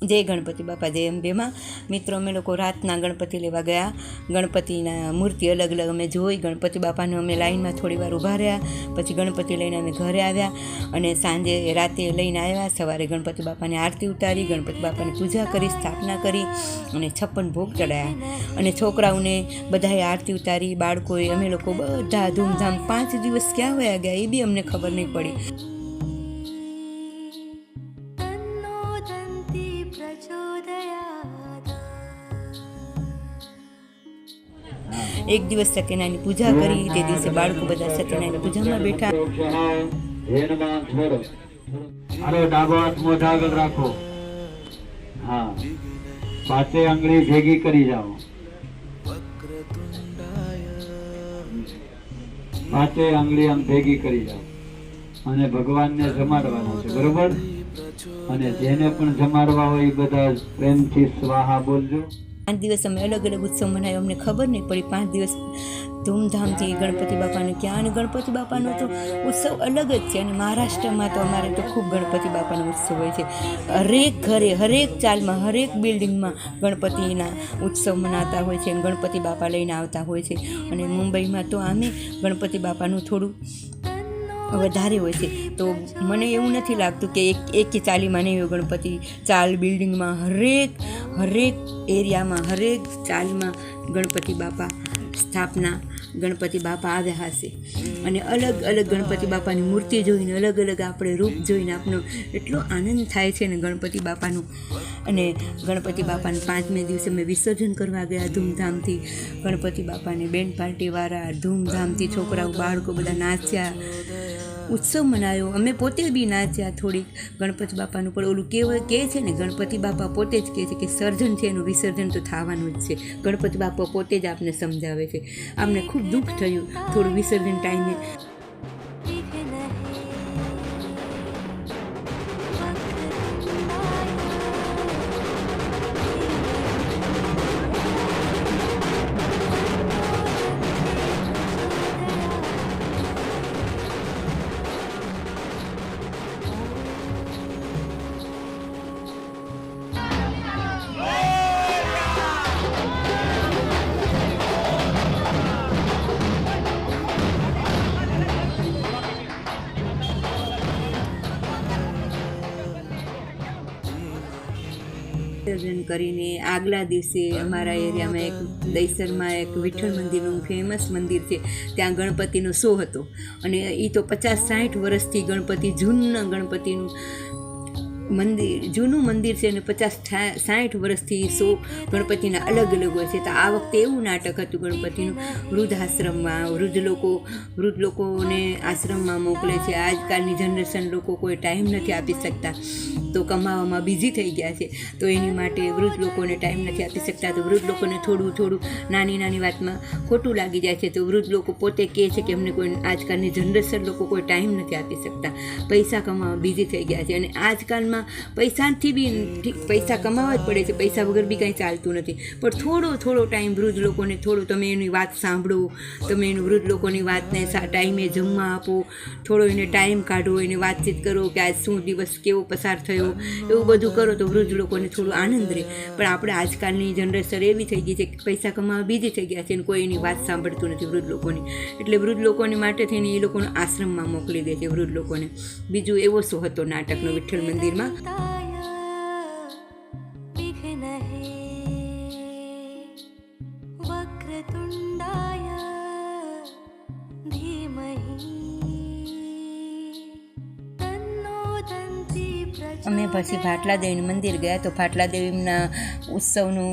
જય ગણપતિ બાપા જય અંબેમાં. મિત્રો, અમે લોકો રાતના ગણપતિ લેવા ગયા. ગણપતિના મૂર્તિ અલગ અલગ અમે જોઈ. ગણપતિ બાપાને અમે લાઈનમાં થોડી વાર ઊભા રહ્યા. પછી ગણપતિ લઈને અમે ઘરે આવ્યા અને સાંજે રાતે લઈને આવ્યા. સવારે ગણપતિ બાપાની આરતી ઉતારી, ગણપતિ બાપાની પૂજા કરી, સ્થાપના કરી અને 56 ભોગ ચડાયા. અને છોકરાઓને બધાએ આરતી ઉતારી, બાળકોએ, અમે લોકો બધા ધૂમધામ 5 દિવસ ક્યાં વયા ગયા એ બી અમને ખબર નહીં પડી. એક દિવસ સત્યનારાયણની પૂજા કરી. તે દિવસે બાળકો બધા સત્યનારાયણ પૂજામાં બેઠા. અરે ડાબો હાથ મોઢા આગળ રાખો. હા, પાછે આંગળી ભેગી કરી જાઓ. પાછે આંગળી આમ ભેગી કરી જાઓ અને ભગવાનને જમાડવાના છે, બરોબર? અને જેને પણ જમાડવા હોય એ બધા પ્રેમથી સ્વાહા બોલજો. 5 દિવસ અમે અલગ અલગ ઉત્સવ મનાવ્યો. અમને ખબર નહીં પડી. 5 દિવસ ધૂમધામથી ગણપતિ બાપાને ક્યાં. અને ગણપતિ બાપાનો તો ઉત્સવ અલગ જ છે. અને મહારાષ્ટ્રમાં તો અમારે તો ખૂબ ગણપતિ બાપાનો ઉત્સવ હોય છે. હરેક ઘરે, હરેક ચાલમાં, હરેક બિલ્ડિંગમાં ગણપતિના ઉત્સવ મનાતા હોય છે. ગણપતિ બાપા લઈને આવતા હોય છે. અને મુંબઈમાં તો આમે ગણપતિ બાપાનું થોડું વધારે હોય છે. તો મને એવું નથી લાગતું કે એક ચાલીમાં નહીં હોય ગણપતિ. ચાલ બિલ્ડિંગમાં, હરેક એરિયામાં, હરેક ચાલમાં ગણપતિ બાપા સ્થાપના, ગણપતિ બાપા આવ્યા હશે. અને અલગ અલગ ગણપતિ બાપાની મૂર્તિ જોઈને, અલગ અલગ આપણે રૂપ જોઈને આપણો એટલો આનંદ થાય છે ને ગણપતિ બાપાનું. અને ગણપતિ બાપાને 5મે દિવસે અમે વિસર્જન કરવા ગયા ધૂમધામથી. ગણપતિ બાપાને બેન્ડ પાર્ટીવાળા ધૂમધામથી, છોકરાઓ, બાળકો બધા નાચ્યા, ઉત્સવ મનાવ્યો. અમે પોતે બી નાચ્યા થોડીક. ગણપતિ બાપાનું પણ ઓલું કહે છે ને, ગણપતિ બાપા પોતે જ કહે છે કે સર્જન છે એનું વિસર્જન તો થવાનું જ છે. ગણપતિ બાપા પોતે જ આપને સમજાવે છે. અમને ખૂબ દુઃખ થયું થોડું વિસર્જન ટાઈમે. વિસર્જન કરીને આગલા દિવસે અમારા એરિયામાં એક દહીસરમાં એક વિઠ્ઠલ મંદિરનું ફેમસ મંદિર છે. ત્યાં ગણપતિનો શો હતો. અને એ તો 50-60 વર્ષથી ગણપતિ, જૂના ગણપતિનું જૂનું મંદિર છે. અને 50-60 વર્ષથી શો ગણપતિના અલગ અલગ હોય છે. તો આ વખતે એવું નાટક હતું ગણપતિનું. વૃદ્ધાશ્રમમાં વૃદ્ધ લોકોને આશ્રમમાં મોકલે છે. આજકાલની જનરેશન લોકો કોઈ ટાઈમ નથી આપી શકતા, તો કમાવામાં બિઝી થઈ ગયા છે. તો એની માટે વૃદ્ધ લોકોને ટાઈમ નથી આપી શકતા. તો વૃદ્ધ લોકોને થોડું નાની વાતમાં ખોટું લાગી જાય છે. તો વૃદ્ધ લોકો પોતે કહે છે કે અમને કોઈ, આજકાલની જનરેશન લોકો કોઈ ટાઈમ નથી આપી શકતા, પૈસા કમાવામાં બિઝી થઈ ગયા છે. અને આજકાલમાં પૈસાથી બી પૈસા કમાવા જ પડે છે, પૈસા વગર બી કંઈ ચાલતું નથી. પણ થોડો ટાઈમ વૃદ્ધ લોકોને તમે એની વાત સાંભળો, તમે એનું વૃદ્ધ લોકોની વાતને ટાઈમે જમવા આપો, થોડો એને ટાઈમ કાઢો, એને વાતચીત કરો કે આજ શું દિવસ કેવો પસાર થયો, એવું બધું કરો તો વૃદ્ધ લોકોને થોડું આનંદ રહે. પણ આપણે આજકાલની જનરેશન એવી થઈ ગઈ છે કે પૈસા કમાવા બીજી થઈ ગયા છે અને કોઈ એની વાત સાંભળતું નથી વૃદ્ધ લોકોની. એટલે વૃદ્ધ લોકોની માટે થઈને એ લોકોને આશ્રમમાં મોકલી દે છે વૃદ્ધ લોકોને. બીજું એવો શો હતો નાટકનો વિઠ્ઠલ મંદિરમાં. અમે પછી ભાટલા દેવીનું મંદિર ગયા. તો ભાટલા દેવીના ઉત્સવનું,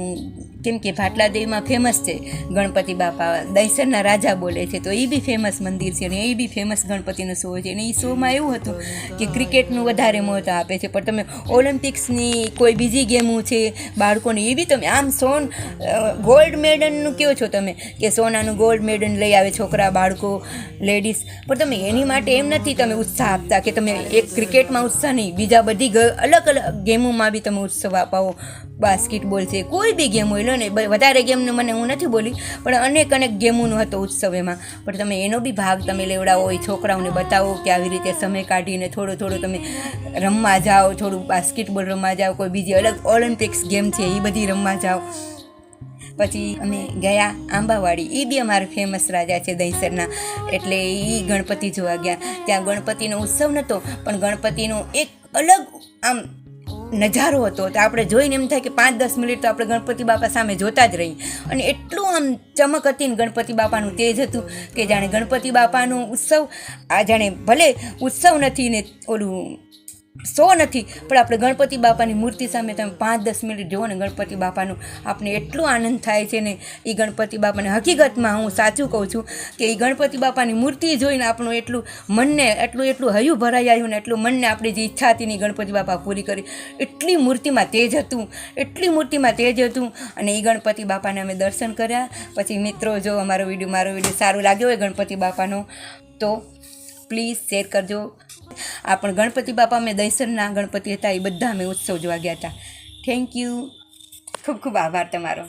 કેમ કે ભાટલા દેવીમાં ફેમસ છે ગણપતિ બાપા, દહીસરના રાજા બોલે છે. તો એ બી ફેમસ મંદિર છે અને એ બી ફેમસ ગણપતિનો શો છે. અને એ શોમાં એવું હતું કે ક્રિકેટનું વધારે મહત્ત્વ આપે છે. પણ તમે ઓલિમ્પિક્સની કોઈ બીજી ગેમો છે બાળકોને, એ બી તમે આમ ગોલ્ડ મેડલનું કહો છો તમે કે સોનાનું ગોલ્ડ મેડલ લઈ આવે છોકરા, બાળકો, લેડીઝ. પણ તમે એની માટે એમ નથી તમે ઉત્સાહ આપતા કે તમે એક ક્રિકેટમાં ઉત્સાહ નહીં, બીજા બધી અલગ અલગ ગેમોમાં બી તમે ઉત્સવ અપાવો. બાસ્કેટબોલ છે, કોઈ બી ગેમ હોય, ને વધારે ગેમનું મને હું નથી બોલી, પણ અનેક ગેમોનો હતો ઉત્સવ એમાં. પણ તમે એનો બી ભાગ તમે લેવડાવો, એ છોકરાઓને બતાવો કે આવી રીતે સમય કાઢીને થોડો તમે રમવા જાઓ, થોડું બાસ્કેટબોલ રમવા જાઓ, કોઈ બીજી અલગ ઓલિમ્પિક્સ ગેમ છે એ બધી રમવા જાઓ. પછી અમે ગયા આંબાવાડી, એ બી અમારા ફેમસ રાજા છે દહીસરના, એટલે એ ગણપતિ જોવા ગયા. ત્યાં ગણપતિનો ઉત્સવ નહોતો, પણ ગણપતિનો એક અલગ આમ નજારો હતો. તો આપણે જોઈને એમ થાય કે 5-10 મિનિટ તો આપણે ગણપતિ બાપા સામે જોતા જ રહીએ. અને એટલું આમ ચમક હતી ને ગણપતિ બાપાનું તેજ હતું કે જાણે ગણપતિ બાપાનું ઉત્સવ આ જાણે ભલે ઉત્સવ નથી ને ઓલું શો નથી, પણ આપણે ગણપતિ બાપાની મૂર્તિ સામે તમે 5-10 મિનિટ જુઓ ને ગણપતિ બાપાનું, આપણે એટલું આનંદ થાય છે ને. એ ગણપતિ બાપાને હકીકતમાં હું સાચું કહું છું કે એ ગણપતિ બાપાની મૂર્તિ જોઈને આપણું એટલું મનને એટલું હૈયું ભરાઈ આવ્યું ને, એટલું મનને આપણી જે ઈચ્છા હતી ને ગણપતિ બાપા પૂરી કરી. એટલી મૂર્તિમાં તેજ હતું. અને એ ગણપતિ બાપાને અમે દર્શન કર્યા. પછી મિત્રો, જો મારો વિડીયો સારો લાગ્યો હોય ગણપતિ બાપાનો તો પ્લીઝ શેર કરજો. આ પણ ગણપતિ બાપા અમે દહીસરના ગણપતિ હતા, એ બધા અમે ઉત્સવ જોવા ગયા હતા. થેન્ક યુ, ખૂબ ખૂબ આભાર તમારો.